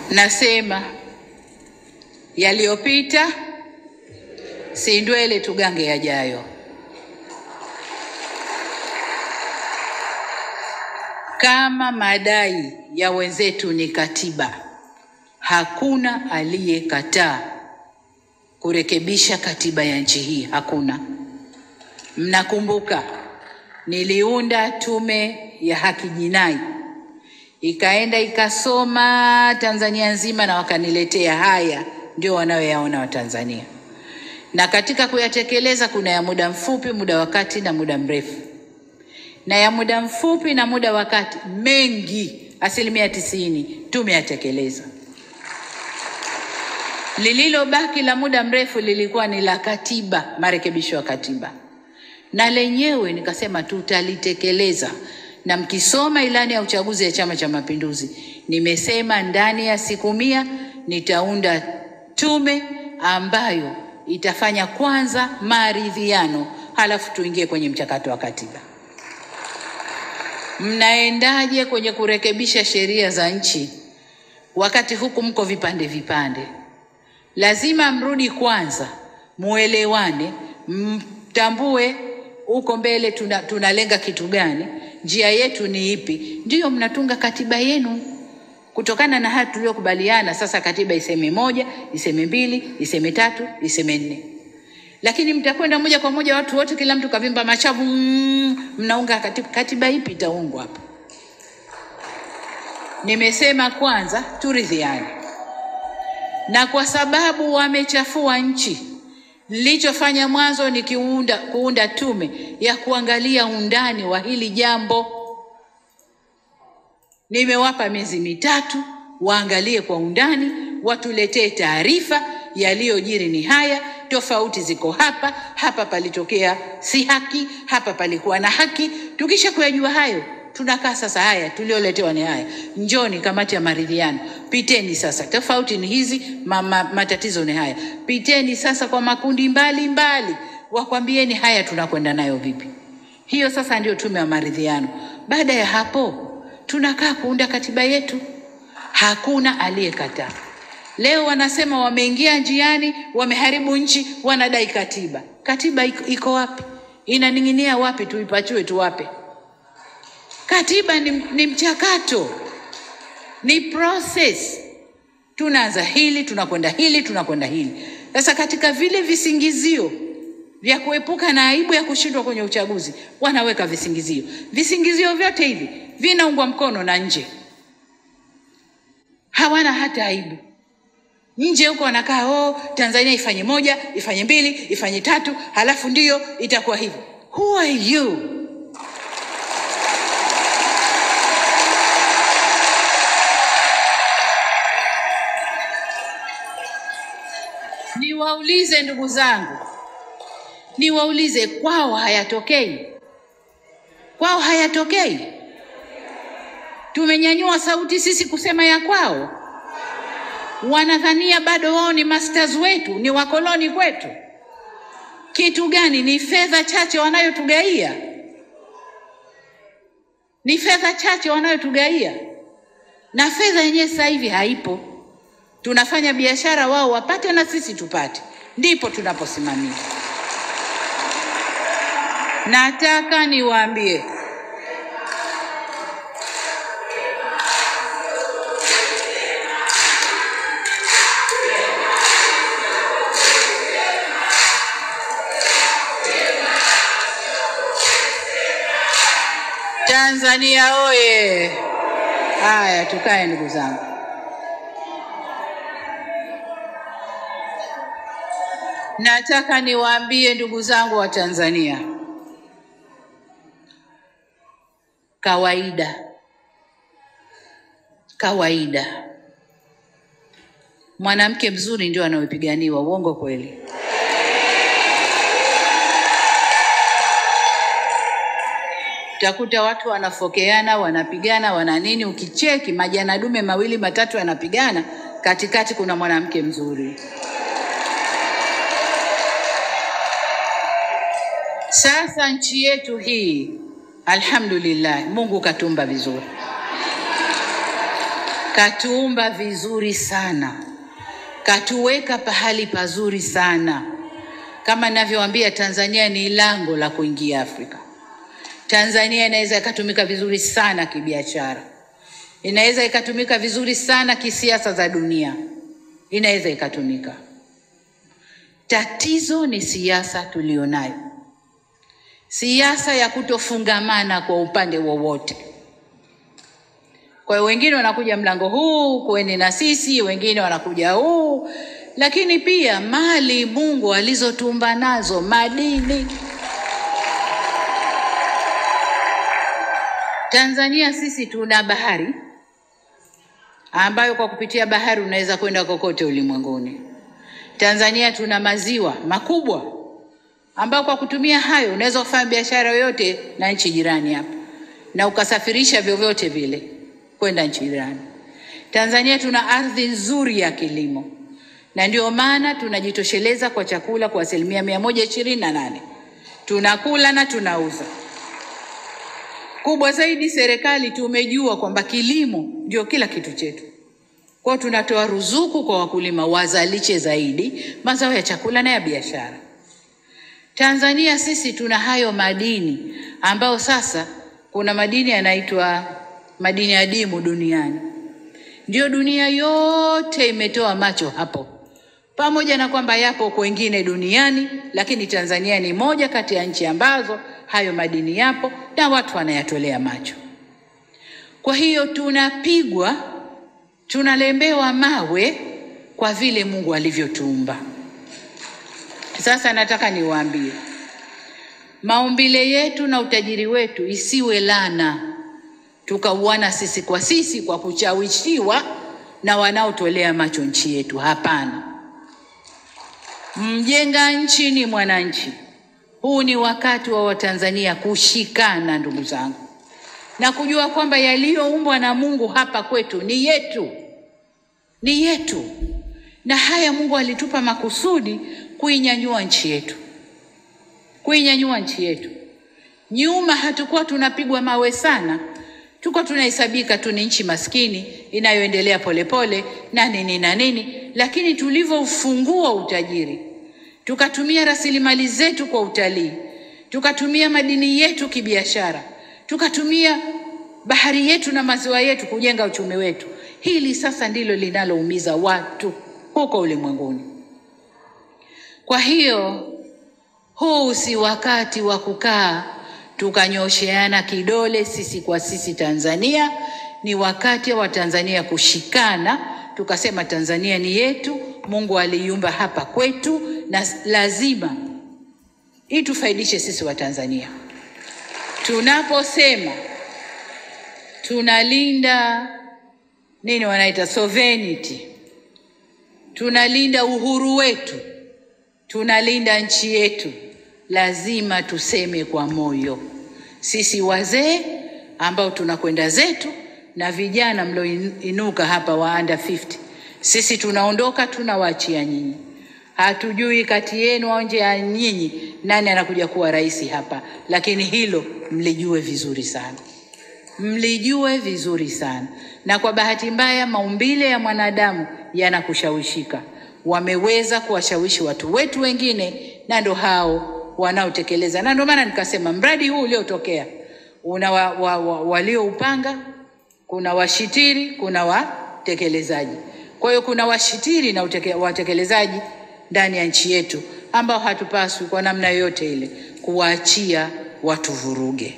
Nasema yaliyopita si ndwele, tugange yajayo. Kama madai ya wenzetu ni katiba, hakuna aliyekataa kurekebisha katiba ya nchi hii, hakuna. Mnakumbuka niliunda tume ya haki jinai, ikaenda ikasoma Tanzania nzima na wakaniletea haya ndio wanayoyaona wa Tanzania. Na katika kuyatekeleza kuna ya muda mfupi, muda wakati na muda mrefu. Na ya muda mfupi na muda wakati mengi, 90% tumeyatekeleza. Lililobaki la muda mrefu lilikuwa ni la katiba, marekebisho ya katiba. Na lenyewe nikasema tutalitekeleza. Na mkisoma ilani ya uchaguzi ya Chama cha Mapinduzi, nimesema ndani ya siku 100 nitaunda tume ambayo itafanya kwanza maridhiano, halafu tuingie kwenye mchakato wa katiba. Mnaendaje kwenye kurekebisha sheria za nchi wakati huku mko vipande vipande? Lazima mrudi kwanza, muelewane, mtambue uko mbele tunalenga kitu gani, njia yetu ni ipi, ndio mnatunga katiba yenu. Kutokana na haya tuliyokubaliana, sasa katiba iseme 1, iseme 2, iseme 3, iseme 4. Lakini mtakwenda moja kwa moja watu wote, kila mtu kavimba machavu, mnaunga katiba ipi itaungwa hapa? Nimesema kwanza turidhiane. Na kwa sababu wamechafua nchi, nilichofanya mwanzo ni kuunda tume ya kuangalia undani wa hili jambo. Nimewapa miezi 3 waangalie kwa undani, watuletee taarifa yaliyojiri ni haya, tofauti ziko hapa, hapa palitokea si haki, hapa palikuwa na haki. Tukisha kuyajua hayo, tunakaa sasa, haya tulioletewa ni haya, njoni kamati ya maridhiano, piteni sasa, tofauti ni hizi, matatizo ni haya, piteni sasa kwa makundi mbali, wakwambieni haya tunakwenda nayo vipi. Hiyo sasa ndio tume ya maridhiano. Baada ya hapo tunakaa kuunda katiba yetu. Hakuna aliyekataa. Leo wanasema wameingia njiani, wameharibu nchi, wanadai katiba. Katiba iko wapi? Inaning'inia wapi? Tuipachue tuwape. Katiba ni mchakato, ni process. Tunaanza hili, tunakwenda hili, tunakwenda hili. Sasa katika vile visingizio vya kuepuka na aibu ya kushindwa kwenye uchaguzi, wanaweka visingizio. Visingizio vyote hivi vinaungwa mkono na nje. Hawana hata aibu. Nje huko wanakaa, Tanzania ifanye 1, ifanye 2, ifanye 3, halafu ndio itakuwa hivyo. Who are you? Niwaulize ndugu zangu, niwaulize, kwao hayatokei? Kwao hayatokei? Tumenyanyua sauti sisi kusema ya kwao. Wanadhania bado wao ni masters wetu, ni wakoloni kwetu. Kitu gani? Ni fedha chache wanayotugaia. Ni fedha chache wanayotugaia. Na fedha yenyewe sasa hivi haipo. Tunafanya biashara, wao wapate na sisi tupate. Ndipo tunaposimamia. Nataka niwaambie, Tanzania oye! Haya, tukae ndugu zangu. Nataka niwaambie ndugu zangu wa Tanzania, kawaida mwanamke mzuri ndio anayepiganiwa. Uongo kweli? Utakuta watu wanafokeana, wanapigana, wana nini, ukicheki majana dume 2 matatu yanapigana, katikati kuna mwanamke mzuri. Sasa nchi yetu hii, alhamdulillah, Mungu katumba vizuri. katuumba vizuri sana, katuweka pahali pazuri sana. Kama ninavyowaambia, Tanzania ni lango la kuingia Afrika. Tanzania inaweza ikatumika vizuri sana kibiashara, inaweza ikatumika vizuri sana kisiasa za dunia, inaweza ikatumika. Tatizo ni siasa tulionayo, siasa ya kutofungamana kwa upande wowote. Kwa hiyo wengine wanakuja mlango huu, kweni na sisi, wengine wanakuja huu. Lakini pia mali Mungu alizotumba nazo, madini. Tanzania sisi tuna bahari, ambayo kwa kupitia bahari unaweza kwenda kokote ulimwenguni. Tanzania tuna maziwa makubwa, ambayo kwa kutumia hayo unaweza kufanya biashara yoyote na nchi jirani hapa, na ukasafirisha vyovyote vile kwenda nchi jirani. Tanzania tuna ardhi nzuri ya kilimo, na ndio maana tunajitosheleza kwa chakula kwa 128%. Tunakula na tunauza. Kubwa zaidi, serikali tumejua kwamba kilimo ndio kila kitu chetu. Kwa tunatoa ruzuku kwa wakulima wazalishe zaidi mazao ya chakula na ya biashara. Tanzania sisi tuna hayo madini, ambao sasa kuna madini yanaitwa madini adimu duniani. Ndio dunia yote imetoa macho hapo. Pamoja na kwamba yapo kwengine duniani, lakini Tanzania ni moja kati ya nchi ambazo hayo madini yapo na watu wanayatolea macho. Kwa hiyo tunapigwa, tunalembewa mawe kwa vile Mungu alivyotuumba. Sasa nataka niwaambie, maumbile yetu na utajiri wetu isiwe lana, tukauana sisi kwa kuchawishiwa na wanaotolea macho nchi yetu. Hapana. Mjenga nchi ni mwananchi. Huu ni wakati wa Watanzania kushikana, ndugu zangu, na kujua kwamba yaliyoumbwa na Mungu hapa kwetu ni yetu. Ni yetu. Na haya Mungu alitupa makusudi kuinyanyua nchi yetu. Kuinyanyua nchi yetu. Nyuma hatukuwa tunapigwa mawe sana. Tulikuwa tunahesabika tu ni nchi maskini inayoendelea polepole na nini, lakini tulivyofungua utajiri, tukatumia rasilimali zetu kwa utalii, tukatumia madini yetu kibiashara, tukatumia bahari yetu na maziwa yetu kujenga uchumi wetu. Hili sasa ndilo linaloumiza watu huko ulimwenguni. Kwa hiyo huu si wakati wa kukaa tukanyosheana kidole sisi kwa sisi Tanzania. Ni wakati wa Tanzania kushikana, tukasema Tanzania ni yetu, Mungu aliiumba hapa kwetu, na lazima itufaidishe sisi wa Tanzania. Tunaposema tunalinda nini wanaita sovereignty, tunalinda uhuru wetu, tunalinda nchi yetu, lazima tuseme kwa moyo. Sisi wazee ambao tunakwenda zetu na vijana mlioinuka hapa wa under 50, sisi tunaondoka, tunawaachia nyinyi. Hatujui kati yenu au nje ya nyinyi nani anakuja kuwa rais hapa, lakini hilo mlijue vizuri sana. Mlijue vizuri sana. Na kwa bahati mbaya maumbile ya mwanadamu yanakushawishika. Wameweza kuwashawishi watu wetu wengine, na ndo hao wanaotekeleza. Na ndio maana nikasema mradi huu uliotokea una walioupanga, kuna washitiri, kuna watekelezaji. Kwa hiyo kuna washitiri na watekelezaji ndani ya nchi yetu ambao hatupaswi kwa namna yoyote ile kuwaachia watu vuruge.